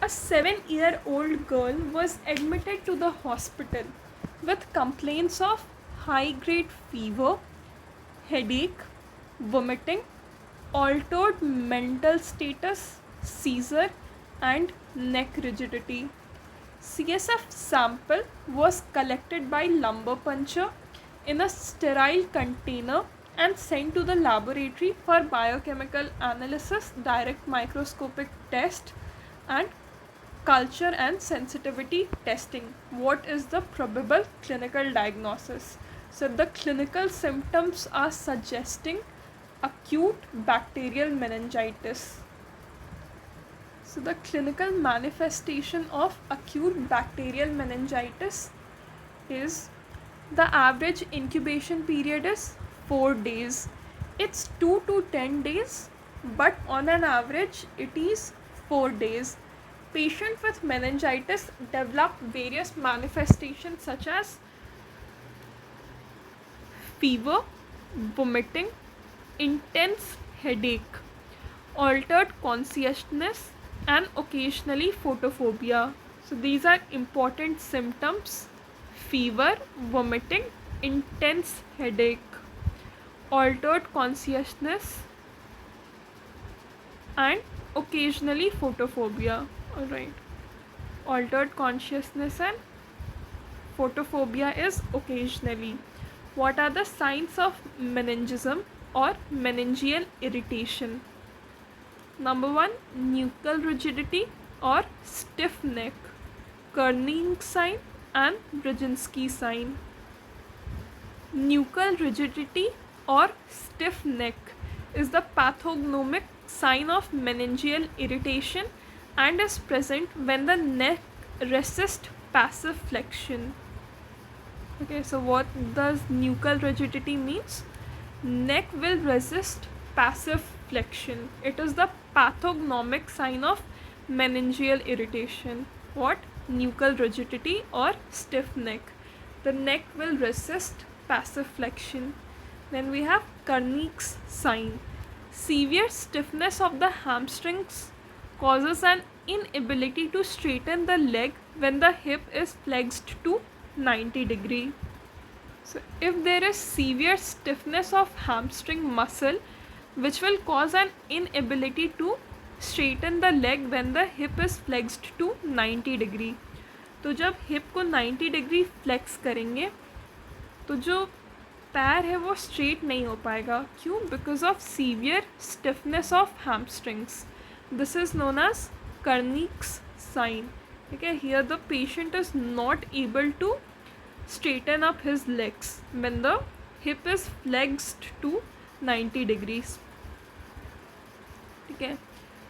A 7-year-old girl was admitted to the hospital with complaints of high grade fever, headache, vomiting, altered mental status, seizure, and neck rigidity. CSF sample was collected by lumbar puncture in a sterile container and sent to the laboratory for biochemical analysis, direct microscopic test, and culture and sensitivity testing. What is the probable clinical diagnosis? So the clinical symptoms are suggesting acute bacterial meningitis. So the clinical manifestation of acute bacterial meningitis is the average incubation period is 4 days. It's 2 to 10 days, but on an average it is 4 days. Patients with meningitis develop various manifestations such as fever, vomiting, intense headache, altered consciousness, and occasionally photophobia. So these are important symptoms: fever, vomiting, intense headache, altered consciousness, and occasionally photophobia. Alright. Altered consciousness and photophobia is occasionally. What are the signs of meningism or meningeal irritation? Number 1, nuchal rigidity or stiff neck, Kerning sign and Brzezinski sign. Nuchal rigidity or stiff neck is the pathognomic sign of meningeal irritation and is present when the neck resists passive flexion. Okay, so what does nuchal rigidity means? Neck will resist passive flexion. It is the pathognomic sign of meningeal irritation. What? Nuchal rigidity or stiff neck. The neck will resist passive flexion. Then we have Kernig's sign. Severe stiffness of the hamstrings causes an inability to straighten the leg when the hip is flexed to 90 degree. So if there is severe stiffness of hamstring muscle which will cause an inability to straighten the leg when the hip is flexed to 90 degree, तो जब hip को 90 degree flex करेंगे तो जो पैर है वो straight नहीं हो पाएगा. क्यों? Because of severe stiffness of hamstrings. This is known as Kernig's sign. ठीक है, here the patient is not able to straighten up his legs when the hip is flexed to 90 degrees. ठीक है,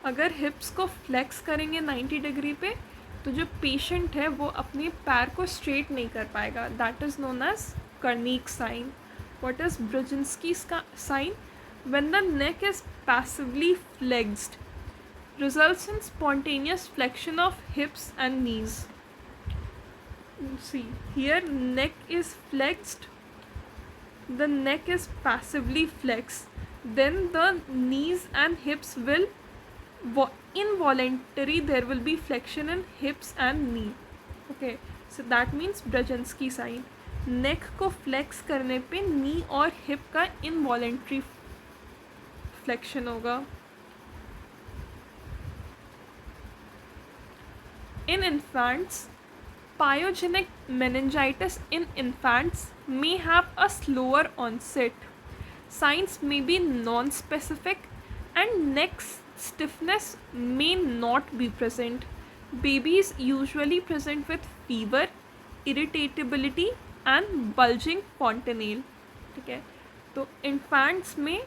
अगर हिप्स को फ्लेक्स करेंगे 90 degree पे तो जो पेशेंट है वो अपने पैर को स्ट्रेट नहीं कर पाएगा. That is known as Kernig sign. What is Brudzinski sign? When the neck is passively flexed results in spontaneous flexion of hips and knees. See, here neck is flexed, the neck is passively flexed, then the knees and hips will involuntary there will be flexion in hips and knee. Okay, so that means Brzezinski sign. neck को flex करने पे knee और hip का involuntary flexion होगा. In infants, pyogenic meningitis in infants may have a slower onset. Signs may be non-specific and neck stiffness may not be present. Babies usually present with fever, irritability and bulging fontanelle. ठीक है, तो infants में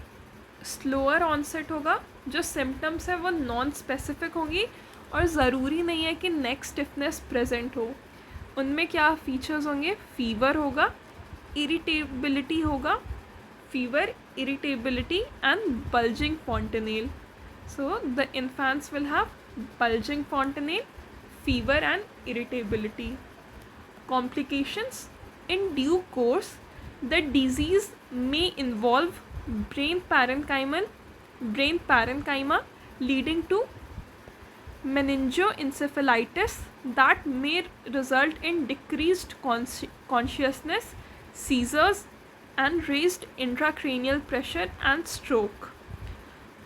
slower onset होगा. जो symptoms है वो non specific होंगी और ज़रूरी नहीं है कि नेक स्टिफनेस प्रेजेंट हो. उनमें क्या फीचर्स होंगे? फीवर होगा, इरिटेबिलिटी होगा, fever, irritability and bulging fontanelle. So the infants will have bulging fontanelle, fever and irritability. Complications: in due course the disease may involve brain parenchyma leading to meningoencephalitis that may result in decreased consciousness, seizures, and raised intracranial pressure and stroke.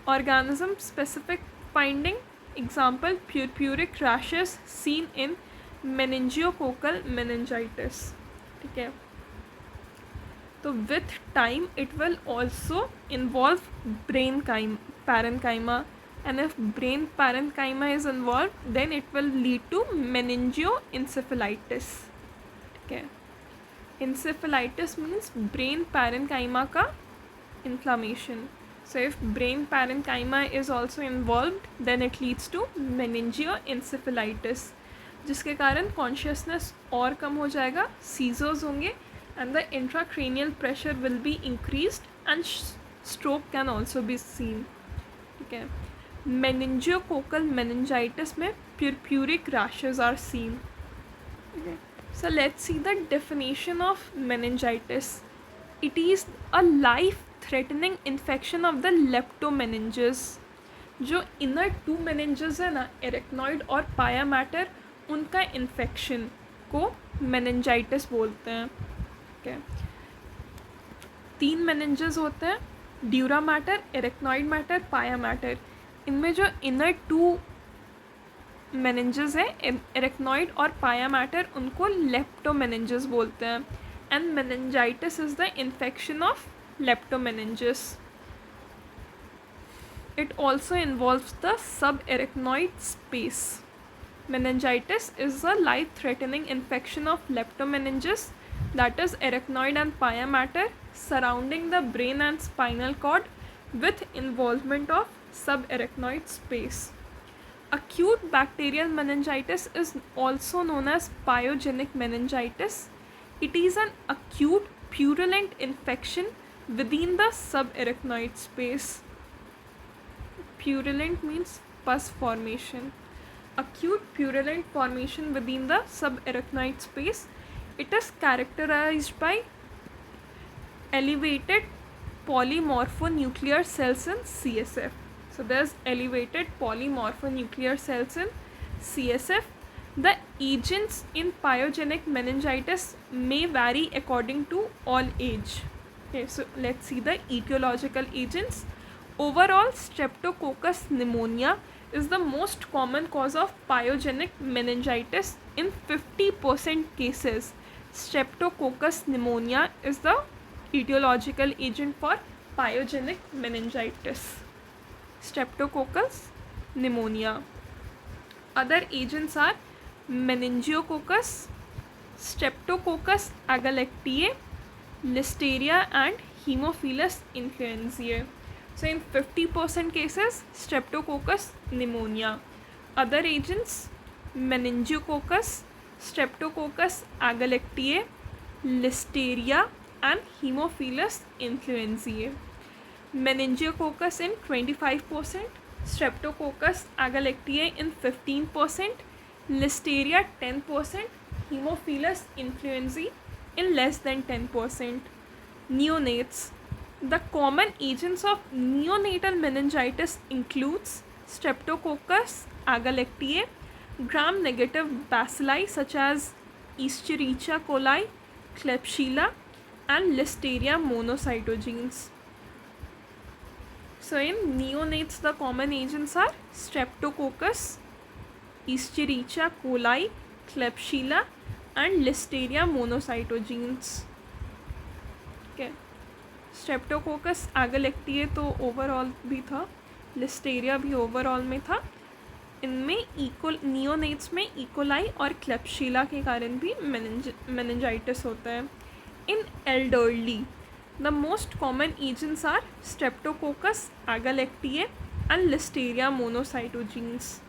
Organism specific finding, example purpuric rashes seen in meningococcal meningitis. ठीक है, तो with time it will also involve brain parenchyma, and if brain parenchyma is involved then it will lead to meningoencephalitis. ठीक है, encephalitis means brain parenchyma का inflammation. So if brain parenchyma is also involved then it leads to meningoencephalitis, जिसके कारण consciousness और कम हो जाएगा, seizures होंगे, and the intracranial pressure will be increased and stroke can also be seen. ठीक है, meningococcal meningitis में purpuric rashes are seen. Okay. So let's see the definition of meningitis. It is a life-threatening infection of the leptomeninges. जो inner two meninges है ना, arachnoid और पाया matter, उनका infection को meningitis बोलते हैं. Okay. 3 meninges होते हैं, ड्यूरा मैटर, एरेक्नॉइड मैटर, पाया मैटर. इनमें जो इनर 2 meninges है, एरेक्नॉइड और पाया मैटर, उनको leptomeninges बोलते हैं. And meningitis is the infection of leptomeninges. It also involves the subarachnoid space. Meningitis is a life-threatening infection of leptomeninges, that is arachnoid and pia mater, surrounding the brain and spinal cord with involvement of subarachnoid space. Acute bacterial meningitis is also known as pyogenic meningitis. It is an acute purulent infection within the subarachnoid space. Purulent means pus formation. Acute purulent formation within the subarachnoid space. It is characterized by elevated polymorphonuclear cells in CSF. So there's elevated polymorphonuclear cells in CSF. The agents in pyogenic meningitis may vary according to all age. Okay, so let's see the etiological agents. Overall, Streptococcus pneumonia is the most common cause of pyogenic meningitis in 50% cases. Streptococcus pneumonia is the etiological agent for pyogenic meningitis. Streptococcus pneumonia. Other agents are meningococcus, Streptococcus agalactiae, Listeria and Haemophilus influenzae. So in 50% cases, Streptococcus pneumonia. Other agents, meningococcus, Streptococcus agalactiae, Listeria and Haemophilus influenzae. Meningococcus in 25%, Streptococcus agalactiae in 15%, Listeria 10%, Haemophilus influenzae in less than 10%. Neonates. The common agents of neonatal meningitis includes Streptococcus agalactiae, gram-negative bacilli such as Escherichia coli, Klebsiella, and Listeria monocytogenes. So in neonates, the common agents are Streptococcus, Escherichia coli, Klebsiella, and Listeria monocytogenes. Okay. Streptococcus agalactiae तो overall भी था, Listeria भी overall में था. इनमें neonates में E coli और क्लेप्शिला के कारण भी मेनिंजाइटिस होता है. In elderly the most common agents are streptococcus agalactiae and listeria monocytogenes.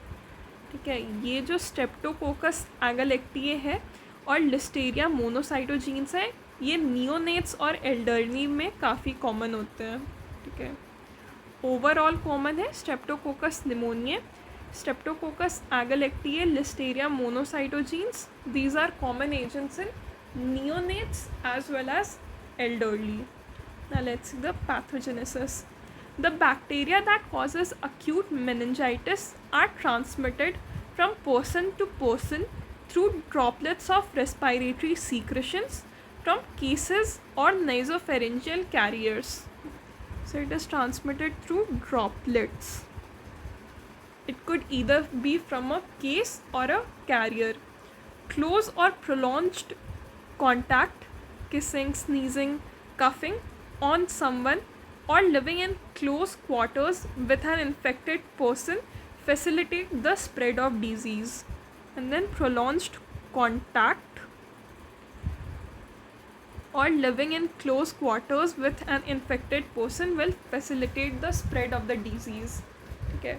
ठीक है, ये जो स्ट्रेप्टोकोकस एगालेक्टिए है और लिस्टेरिया मोनोसाइटोजीन्स है, ये नियोनेट्स और एल्डरली में काफ़ी कॉमन होते हैं. ठीक है, ओवरऑल कॉमन है streptococcus pneumoniae, streptococcus agalactiae, listeria monocytogenes. These are common agents in neonates as well as elderly. Now let's see the pathogenesis. The bacteria that causes acute meningitis are transmitted from person to person through droplets of respiratory secretions from cases or nasopharyngeal carriers. So it is transmitted through droplets. It could either be from a case or a carrier. Close or prolonged contact, kissing, sneezing, coughing on someone, or living in close quarters with an infected person facilitate the spread of disease. And then prolonged contact or living in close quarters with an infected person will facilitate the spread of the disease. Okay,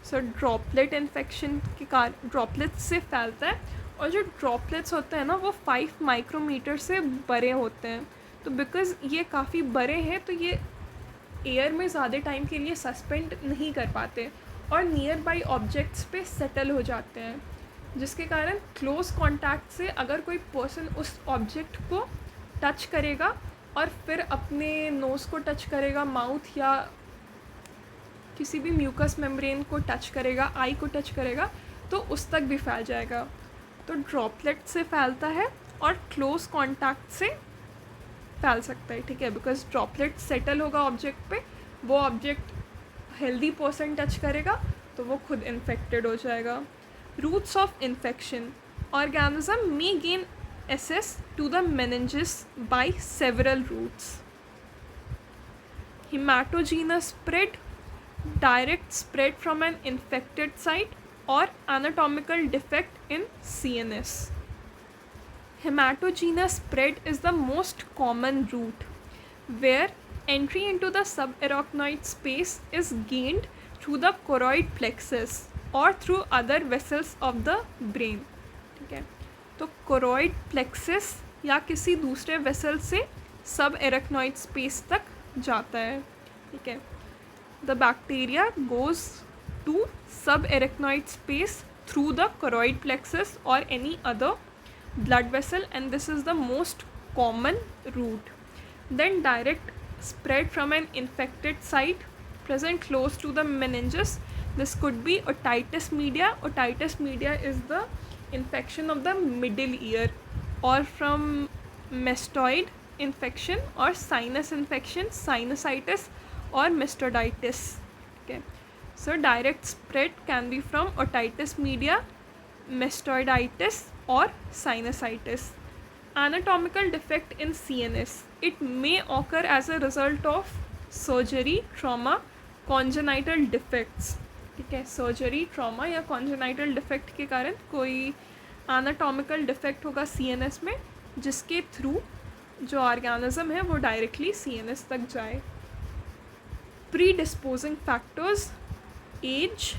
so droplet infection के कारण droplet से फैलता है, और जो droplets होते हैं ना वो 5 माइक्रोमीटर से बड़े होते हैं. तो बिकॉज़ ये काफ़ी बड़े हैं तो ये एयर में ज़्यादा टाइम के लिए सस्पेंड नहीं कर पाते और नियर बाई ऑब्जेक्ट्स पे सेटल हो जाते हैं, जिसके कारण क्लोज कॉन्टैक्ट से अगर कोई पर्सन उस ऑब्जेक्ट को टच करेगा और फिर अपने नोज़ को टच करेगा, माउथ या किसी भी म्यूकस मेम्ब्रेन को टच करेगा, आई को टच करेगा, तो उस तक भी फैल जाएगा. तो ड्रॉपलेट से फैलता है और क्लोज कॉन्टैक्ट से फैल सकता है. ठीक है, बिकॉज ड्रॉपलेट सेटल होगा ऑब्जेक्ट पे, वो ऑब्जेक्ट हेल्दी पर्सन टच करेगा तो वो खुद इन्फेक्टेड हो जाएगा. Routes of infection. Organism may gain access to the meninges by several routes. Hematogenous spread, direct spread from an infected site, or anatomical defect in CNS. Hematogenous spread is the most common route where entry into the subarachnoid space is gained through the choroid plexus or through other vessels of the brain. ठीक है, तो choroid plexus या किसी दूसरे vessel से सब arachnoid space तक जाता है. ठीक है, the bacteria goes to subarachnoid space through the choroid plexus और any other blood vessel, and this is the most common route. Then direct spread from an infected site present close to the meninges. This could be otitis media. Otitis media is the infection of the middle ear, or from mastoid infection or sinus infection, sinusitis or mastoiditis. Okay, so direct spread can be from otitis media, mastoiditis or sinusitis. Anatomical defect in CNS. It may occur as a result of surgery, trauma, congenital defects. ठीक है, surgery, trauma या congenital defect के कारण कोई anatomical defect होगा CNS में, जिसके through जो ऑर्गेनिज्म है वो डायरेक्टली सीएनएस तक जाए. Predisposing factors. Age,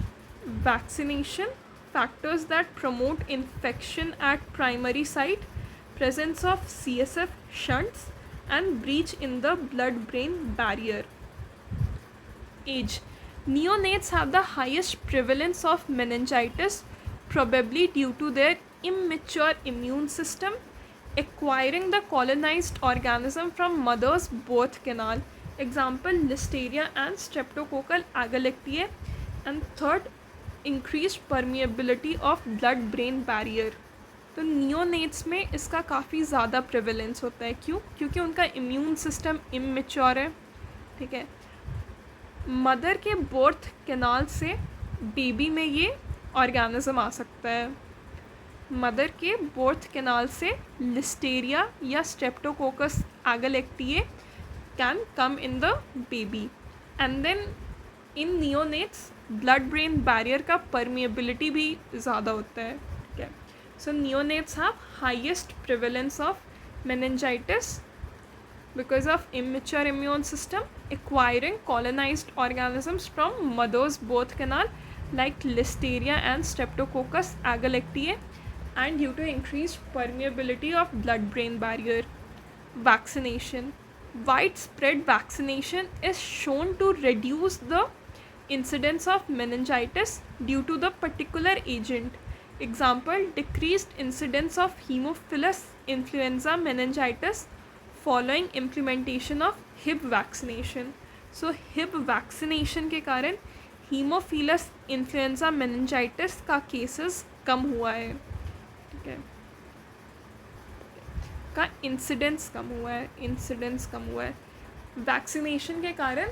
vaccination, factors that promote infection at primary site, presence of CSF shunts and breach in the blood-brain barrier. Age. Neonates have the highest prevalence of meningitis, probably due to their immature immune system acquiring the colonized organism from mother's birth canal. Example, Listeria and Streptococcal agalactiae. And third, increased permeability of blood-brain barrier. तो neonates में इसका काफ़ी ज़्यादा prevalence होता है. क्यों? क्योंकि उनका इम्यून सिस्टम इमेच्योर है. ठीक है, मदर के बर्थ कैनाल से बेबी में ये ऑर्गेनिज्म आ सकता है. मदर के बर्थ कैनाल से लिस्टेरिया या streptococcus agalactiae can come in the baby, and then in neonates blood brain barrier का परमिएबिलिटी भी ज़्यादा होता है. ठीक है, so neonates have highest prevalence of meningitis because of immature immune system acquiring colonized organisms from mother's birth canal like Listeria and Streptococcus agalactiae, and due to increased permeability of blood-brain barrier. Vaccination. Widespread vaccination is shown to reduce the incidence of meningitis due to the particular agent. Example, decreased incidence of Haemophilus influenza meningitis following implementation of Hib vaccination. So Hib vaccination के कारण haemophilus influenza meningitis का cases कम हुआ है, ठीक है, का incidence कम हुआ है। वैक्सीनेशन के कारण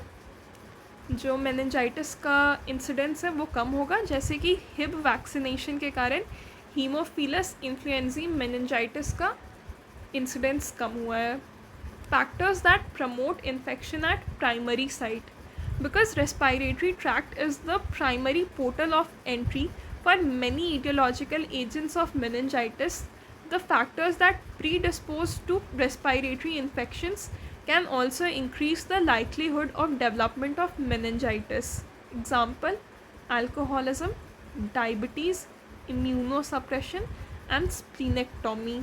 जो मेनिंजाइटिस का इंसिडेंस है वो कम होगा, जैसे कि हिब वैक्सीनेशन के कारण हीमोफिलस इन्फ्लुएंजी मेनिंजाइटिस का इंसिडेंस कम हुआ है। Factors that promote infection at primary site, because respiratory tract is the primary portal of entry for many etiological agents of meningitis. The factors that predispose to respiratory infections can also increase the likelihood of development of meningitis. Example: alcoholism, diabetes, immunosuppression and splenectomy.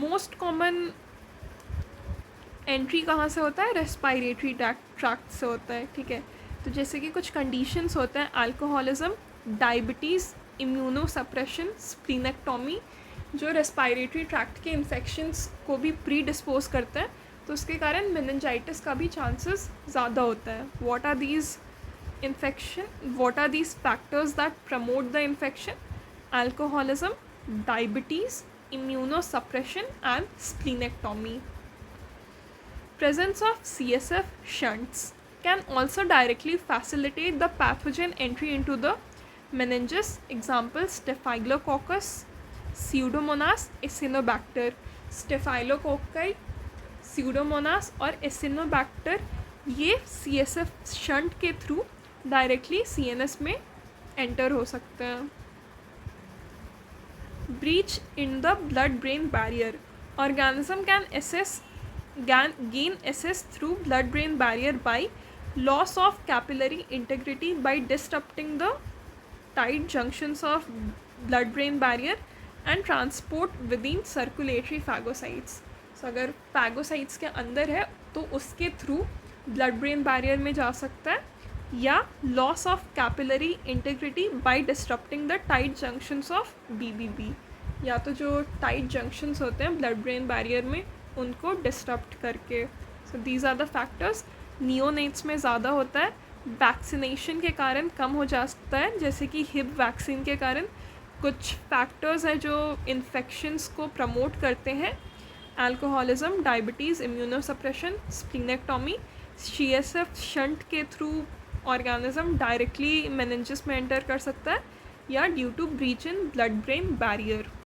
Most common entry कहाँ से होता है? Respiratory tract से होता है, ठीक है। तो जैसे कि कुछ कंडीशंस होते हैं, अल्कोहलिज्म, डायबिटीज़, इम्यूनोसप्रेशन, स्प्लीनेक्टोमी, जो रेस्पायरेटरी ट्रैक्ट के इन्फेक्शंस को भी प्री डिस्पोज करते हैं, तो उसके कारण मेनिंजाइटिस का भी चांसेस ज़्यादा होता है। What are these factors that promote the infection? Alcoholism, diabetes, immunosuppression and splenectomy. Presence of CSF shunts can also directly facilitate the pathogen entry into the meninges. Example: Staphylococcus, Pseudomonas, Acinetobacter. Staphylococci, Pseudomonas और Acinetobacter ये CSF shunt के through directly CNS में enter हो सकते हैं। Breach in the blood-brain barrier. Organism can gain access through blood-brain barrier by loss of capillary integrity by disrupting the tight junctions of blood-brain barrier and transport within circulatory phagocytes. So अगर phagocytes के अंदर है तो उसके through blood-brain barrier में जा सकता है, या loss of capillary integrity by disrupting the tight junctions of BBB, या तो जो tight junctions होते हैं blood-brain barrier में उनको डिस्टर्ब करके। So these are the factors. Neonates में ज़्यादा होता है, वैक्सीनेशन के कारण कम हो जाता है, जैसे कि हिब वैक्सीन के कारण। कुछ फैक्टर्स हैं जो इन्फेक्शंस को प्रमोट करते हैं: alcoholism, diabetes, immunosuppression, splenectomy. CSF shunt के थ्रू ऑर्गेनिज्म डायरेक्टली मेनिंजेस में एंटर कर सकता है, या due to breach in blood brain barrier.